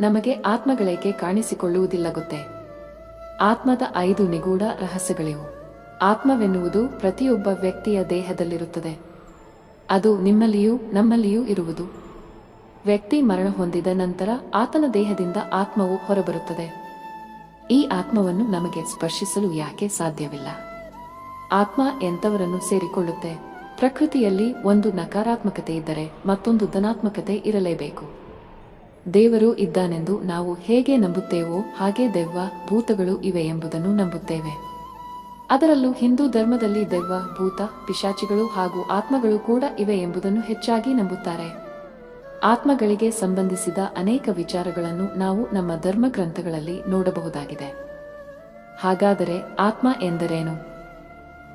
ನಮಗೆ ಆತ್ಮಗಳೇಕೆ ಕಾಣಿಸಿಕೊಳ್ಳುವುದಿಲ್ಲ ಗೊತ್ತೇ? ಆತ್ಮದ 5 ನಿಗೂಢ ರಹಸ್ಯಗಳಿವು. ಆತ್ಮವೆನ್ನುವುದು ಪ್ರತಿಯೊಬ್ಬ ವ್ಯಕ್ತಿಯ ದೇಹದಲ್ಲಿರುತ್ತದೆ. ಅದು ನಿಮ್ಮಲ್ಲಿಯೂ ನಮ್ಮಲ್ಲಿಯೂ ಇರುವುದು. ವ್ಯಕ್ತಿ ಮರಣ ಹೊಂದಿದ ನಂತರ ಆತನ ದೇಹದಿಂದ ಆತ್ಮವು ಹೊರಬರುತ್ತದೆ. ಈ ಆತ್ಮವನ್ನು ನಮಗೆ ಸ್ಪರ್ಶಿಸಲು ಯಾಕೆ ಸಾಧ್ಯವಿಲ್ಲ? ಆತ್ಮ ಎಂಥವರನ್ನು ಸೇರಿಕೊಳ್ಳುತ್ತೆ? ಪ್ರಕೃತಿಯಲ್ಲಿ ಒಂದು ನಕಾರಾತ್ಮಕತೆ ಇದ್ದರೆ ಮತ್ತೊಂದು ಧನಾತ್ಮಕತೆ ಇರಲೇಬೇಕು. ದೇವರು ಇದ್ದಾನೆಂದು ನಾವು ಹೇಗೆ ನಂಬುತ್ತೇವೋ ಹಾಗೆ ದೆವ್ವ, ಭೂತಗಳು ಇವೆ ಎಂಬುದನ್ನು ನಂಬುತ್ತೇವೆ. ಅದರಲ್ಲೂ ಹಿಂದೂ ಧರ್ಮದಲ್ಲಿ ದೆವ್ವ, ಭೂತ, ಪಿಶಾಚಿಗಳು ಹಾಗೂ ಆತ್ಮಗಳು ಕೂಡ ಇವೆ ಎಂಬುದನ್ನು ಹೆಚ್ಚಾಗಿ ನಂಬುತ್ತಾರೆ. ಆತ್ಮಗಳಿಗೆ ಸಂಬಂಧಿಸಿದ ಅನೇಕ ವಿಚಾರಗಳನ್ನು ನಾವು ನಮ್ಮ ಧರ್ಮಗ್ರಂಥಗಳಲ್ಲಿ ನೋಡಬಹುದಾಗಿದೆ. ಹಾಗಾದರೆ ಆತ್ಮ ಎಂದರೇನು?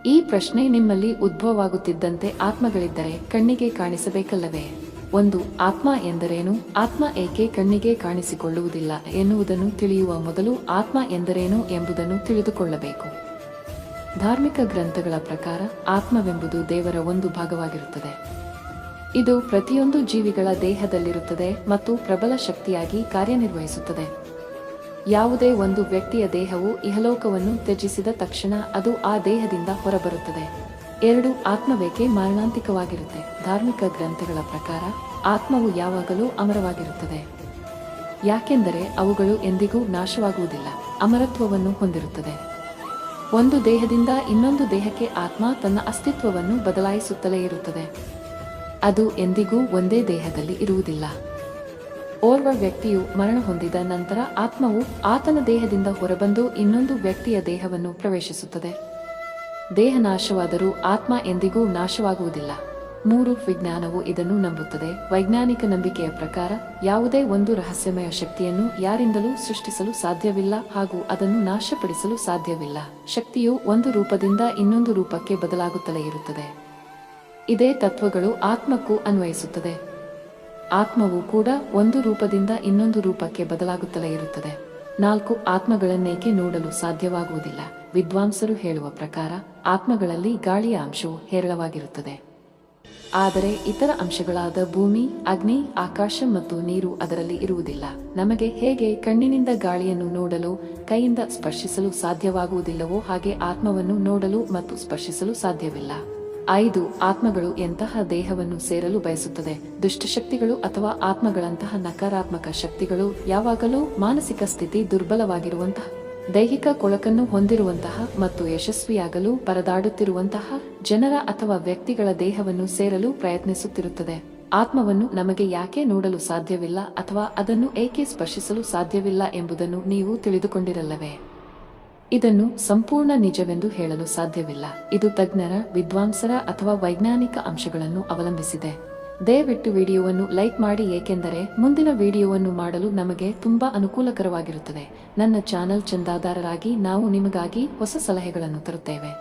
ಈ ಪ್ರಶ್ನೆ ನಿಮ್ಮಲ್ಲಿ ಉದ್ಭವವಾಗುತ್ತಿದ್ದಂತೆ ಆತ್ಮಗಳಿದ್ದರೆ ಕಣ್ಣಿಗೆ ಕಾಣಿಸಬೇಕಲ್ಲವೇ? ಒಂದು, ಆತ್ಮ ಎಂದರೇನು? ಆತ್ಮ ಏಕೆ ಕಣ್ಣಿಗೆ ಕಾಣಿಸಿಕೊಳ್ಳುವುದಿಲ್ಲ ಎನ್ನುವುದನ್ನು ತಿಳಿಯುವ ಮೊದಲು ಆತ್ಮ ಎಂದರೇನು ಎಂಬುದನ್ನು ತಿಳಿದುಕೊಳ್ಳಬೇಕು. ಧಾರ್ಮಿಕ ಗ್ರಂಥಗಳ ಪ್ರಕಾರ ಆತ್ಮವೆಂಬುದು ದೇವರ ಒಂದು ಭಾಗವಾಗಿರುತ್ತದೆ. ಇದು ಪ್ರತಿಯೊಂದು ಜೀವಿಗಳ ದೇಹದಲ್ಲಿರುತ್ತದೆ ಮತ್ತು ಪ್ರಬಲ ಶಕ್ತಿಯಾಗಿ ಕಾರ್ಯನಿರ್ವಹಿಸುತ್ತದೆ. ಯಾವುದೇ ಒಂದು ವ್ಯಕ್ತಿಯ ದೇಹವು ಇಹಲೋಕವನ್ನು ತ್ಯಜಿಸಿದ ತಕ್ಷಣ ಅದು ಆ ದೇಹದಿಂದ ಹೊರಬರುತ್ತದೆ. 2, ಆತ್ಮವೇಕೆ ಮಾರಣಾಂತಿಕವಾಗಿರುತ್ತೆ? ಧಾರ್ಮಿಕ ಗ್ರಂಥಗಳ ಪ್ರಕಾರ ಆತ್ಮವು ಯಾವಾಗಲೂ ಅಮರವಾಗಿರುತ್ತದೆ. ಯಾಕೆಂದರೆ ಅವುಗಳು ಎಂದಿಗೂ ನಾಶವಾಗುವುದಿಲ್ಲ, ಅಮರತ್ವವನ್ನು ಹೊಂದಿರುತ್ತದೆ. ಒಂದು ದೇಹದಿಂದ ಇನ್ನೊಂದು ದೇಹಕ್ಕೆ ಆತ್ಮ ತನ್ನ ಅಸ್ತಿತ್ವವನ್ನು ಬದಲಾಯಿಸುತ್ತಲೇ ಇರುತ್ತದೆ. ಅದು ಎಂದಿಗೂ ಒಂದೇ ದೇಹದಲ್ಲಿ ಇರುವುದಿಲ್ಲ. ಓರ್ವ ವ್ಯಕ್ತಿಯು ಮರಣ ಹೊಂದಿದ ನಂತರ ಆತ್ಮವು ಆತನ ದೇಹದಿಂದ ಹೊರಬಂದು ಇನ್ನೊಂದು ವ್ಯಕ್ತಿಯ ದೇಹವನ್ನು ಪ್ರವೇಶಿಸುತ್ತದೆ. ದೇಹ ನಾಶವಾದರೂ ಆತ್ಮ ಎಂದಿಗೂ ನಾಶವಾಗುವುದಿಲ್ಲ. 3, ವಿಜ್ಞಾನವು ಇದನ್ನು ನಂಬುತ್ತದೆ. ವೈಜ್ಞಾನಿಕ ನಂಬಿಕೆಯ ಪ್ರಕಾರ ಯಾವುದೇ ಒಂದು ರಹಸ್ಯಮಯ ಶಕ್ತಿಯನ್ನು ಯಾರಿಂದಲೂ ಸೃಷ್ಟಿಸಲು ಸಾಧ್ಯವಿಲ್ಲ ಹಾಗೂ ಅದನ್ನು ನಾಶಪಡಿಸಲು ಸಾಧ್ಯವಿಲ್ಲ. ಶಕ್ತಿಯು ಒಂದು ರೂಪದಿಂದ ಇನ್ನೊಂದು ರೂಪಕ್ಕೆ ಬದಲಾಗುತ್ತಲೇ ಇರುತ್ತದೆ. ಇದೇ ತತ್ವಗಳು ಆತ್ಮಕ್ಕೂ ಅನ್ವಯಿಸುತ್ತದೆ. ಆತ್ಮವು ಕೂಡ ಒಂದು ರೂಪದಿಂದ ಇನ್ನೊಂದು ರೂಪಕ್ಕೆ ಬದಲಾಗುತ್ತಲೇ ಇರುತ್ತದೆ. 4, ಆತ್ಮಗಳನ್ನೇಕೆ ನೋಡಲು ಸಾಧ್ಯವಾಗುವುದಿಲ್ಲ? ವಿದ್ವಾಂಸರು ಹೇಳುವ ಪ್ರಕಾರ ಆತ್ಮಗಳಲ್ಲಿ ಗಾಳಿಯ ಅಂಶವು ಹೇರಳವಾಗಿರುತ್ತದೆ. ಆದರೆ ಇತರ ಅಂಶಗಳಾದ ಭೂಮಿ, ಅಗ್ನಿ, ಆಕಾಶ ಮತ್ತು ನೀರು ಅದರಲ್ಲಿ ಇರುವುದಿಲ್ಲ. ನಮಗೆ ಹೇಗೆ ಕಣ್ಣಿನಿಂದ ಗಾಳಿಯನ್ನು ನೋಡಲು, ಕೈಯಿಂದ ಸ್ಪರ್ಶಿಸಲು ಸಾಧ್ಯವಾಗುವುದಿಲ್ಲವೋ ಹಾಗೆ ಆತ್ಮವನ್ನು ನೋಡಲು ಮತ್ತು ಸ್ಪರ್ಶಿಸಲು ಸಾಧ್ಯವಿಲ್ಲ. 5, ಆತ್ಮಗಳು ಎಂತಹ ದೇಹವನ್ನು ಸೇರಲು ಬಯಸುತ್ತದೆ? ದುಷ್ಟಶಕ್ತಿಗಳು ಅಥವಾ ಆತ್ಮಗಳಂತಹ ನಕಾರಾತ್ಮಕ ಶಕ್ತಿಗಳು ಯಾವಾಗಲೂ ಮಾನಸಿಕ ಸ್ಥಿತಿ ದುರ್ಬಲವಾಗಿರುವಂತಹ, ದೈಹಿಕ ಕೊಳಕನ್ನು ಹೊಂದಿರುವಂತಹ ಮತ್ತು ಯಶಸ್ವಿಯಾಗಲು ಪರದಾಡುತ್ತಿರುವಂತಹ ಜನರ ಅಥವಾ ವ್ಯಕ್ತಿಗಳ ದೇಹವನ್ನು ಸೇರಲು ಪ್ರಯತ್ನಿಸುತ್ತಿರುತ್ತದೆ. ಆತ್ಮವನ್ನು ನಮಗೆ ಯಾಕೆ ನೋಡಲು ಸಾಧ್ಯವಿಲ್ಲ ಅಥವಾ ಅದನ್ನು ಏಕೆ ಸ್ಪರ್ಶಿಸಲು ಸಾಧ್ಯವಿಲ್ಲ ಎಂಬುದನ್ನು ನೀವು ತಿಳಿದುಕೊಂಡಿರಲ್ಲವೇ? ಇದನ್ನು ಸಂಪೂರ್ಣ ನಿಜವೆಂದು ಹೇಳಲು ಸಾಧ್ಯವಿಲ್ಲ. ಇದು ತಜ್ಞರ, ವಿದ್ವಾಂಸರ ಅಥವಾ ವೈಜ್ಞಾನಿಕ ಅಂಶಗಳನ್ನು ಅವಲಂಬಿಸಿದೆ. ದಯವಿಟ್ಟು ವಿಡಿಯೋವನ್ನು ಲೈಕ್ ಮಾಡಿ, ಏಕೆಂದರೆ ಮುಂದಿನ ವಿಡಿಯೋವನ್ನು ಮಾಡಲು ನಮಗೆ ತುಂಬಾ ಅನುಕೂಲಕರವಾಗಿರುತ್ತದೆ. ನನ್ನ ಚಾನೆಲ್ ಚಂದಾದಾರರಾಗಿ ನಾವು ನಿಮಗಾಗಿ ಹೊಸ ಸಲಹೆಗಳನ್ನು ತರುತ್ತೇವೆ.